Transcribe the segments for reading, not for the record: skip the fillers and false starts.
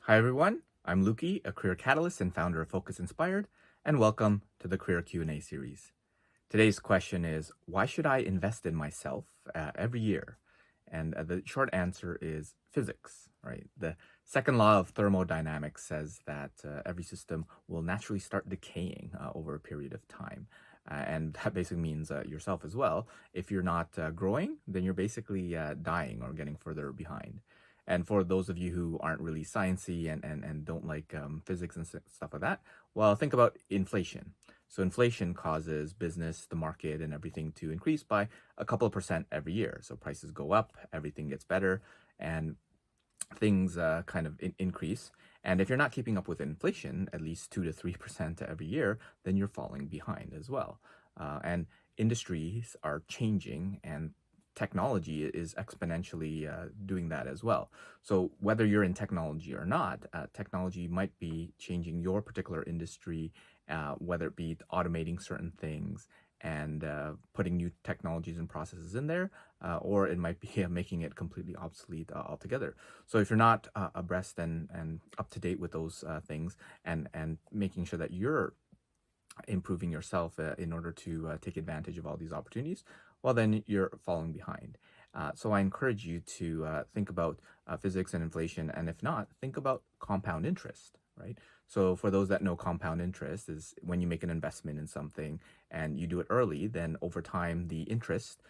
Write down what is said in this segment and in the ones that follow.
Hi everyone, I'm Lukey, a career catalyst and founder of Focus Inspired, and welcome to the Career Q&A series. Today's question is, why should I invest in myself every year? And the short answer is physics, right? The second law of thermodynamics says that every system will naturally start decaying over a period of time. And that basically means yourself as well. If you're not growing, then you're basically dying or getting further behind. And for those of you who aren't really sciencey and don't like physics and stuff like that, well, think about inflation. So inflation causes business, the market, and everything to increase by a couple of percent every year. So prices go up, everything gets better, and things kind of increase. And if you're not keeping up with inflation, at least 2 to 3% every year, then you're falling behind as well. And industries are changing, and technology is exponentially doing that as well. So whether you're in technology or not, technology might be changing your particular industry, whether it be automating certain things and putting new technologies and processes in there, or it might be making it completely obsolete altogether. So if you're not abreast and up to date with those things and making sure that you're improving yourself in order to take advantage of all these opportunities, well, then you're falling behind. So I encourage you to think about physics and inflation, and if not, think about compound interest, right? So for those that know, compound interest is when you make an investment in something and you do it early, then over time the interest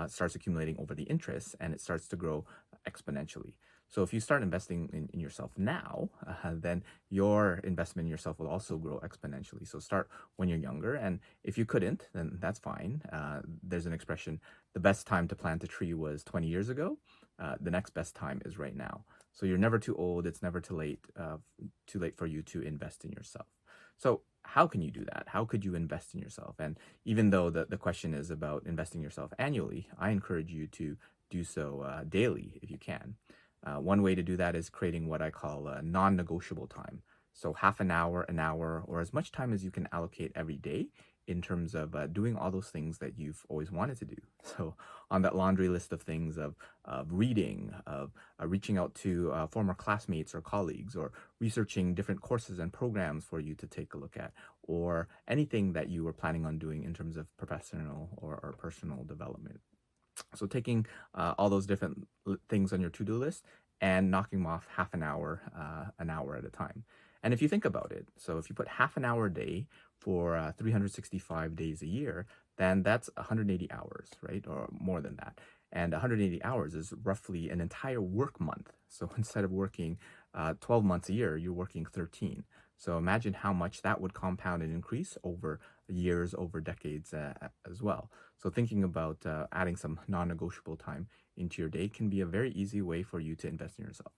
starts accumulating over the interest, and it starts to grow exponentially. So if you start investing in yourself now, then your investment in yourself will also grow exponentially. So start when you're younger, and if you couldn't, then that's fine. There's an expression: the best time to plant a tree was 20 years ago. The next best time is right now. So you're never too old. It's never too late for you to invest in yourself. So how can you do that? How could you invest in yourself? And even though the question is about investing yourself annually, I encourage you to do so daily if you can. One way to do that is creating what I call a non-negotiable time. So half an hour, or as much time as you can allocate every day in terms of doing all those things that you've always wanted to do. So on that laundry list of things of reading, of reaching out to former classmates or colleagues, or researching different courses and programs for you to take a look at, or anything that you were planning on doing in terms of professional or personal development. So taking all those different things on your to-do list and knocking them off half an hour at a time. And if you think about it, so if you put half an hour a day for 365 days a year, then that's 180 hours, right? Or more than that. And 180 hours is roughly an entire work month. So instead of working 12 months a year, you're working 13. So imagine how much that would compound and increase over years, over decades as well. So thinking about adding some non-negotiable time into your day can be a very easy way for you to invest in yourself.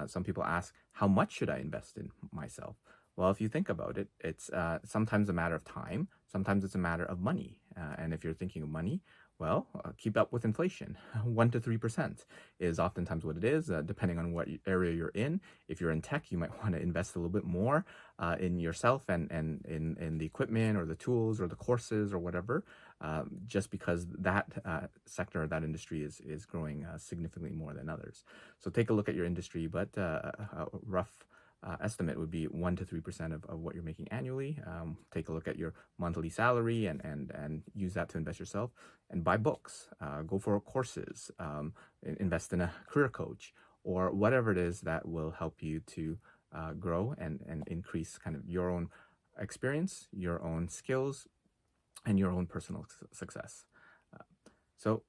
Some people ask, how much should I invest in myself? Well, if you think about it, it's sometimes a matter of time, sometimes it's a matter of money. And if you're thinking of money, well, keep up with inflation. 1 to 3% is oftentimes what it is, depending on what area you're in. If you're in tech, you might want to invest a little bit more in yourself and in the equipment or the tools or the courses or whatever, just because that sector, that industry is growing significantly more than others. So take a look at your industry, but a rough estimate would be 1 to 3% of what you're making annually. Take a look at your monthly salary and use that to invest yourself, and buy books, go for courses, invest in a career coach, or whatever it is that will help you to grow and increase kind of your own experience, your own skills, and your own personal success. So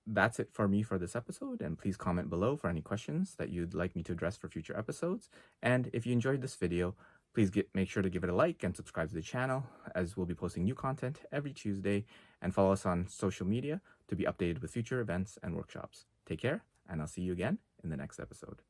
that's it for me for this episode, and please comment below for any questions that you'd like me to address for future episodes. And if you enjoyed this video, please make sure to give it a like and subscribe to the channel, as we'll be posting new content every Tuesday, and follow us on social media to be updated with future events and workshops. Take care, and I'll see you again in the next episode.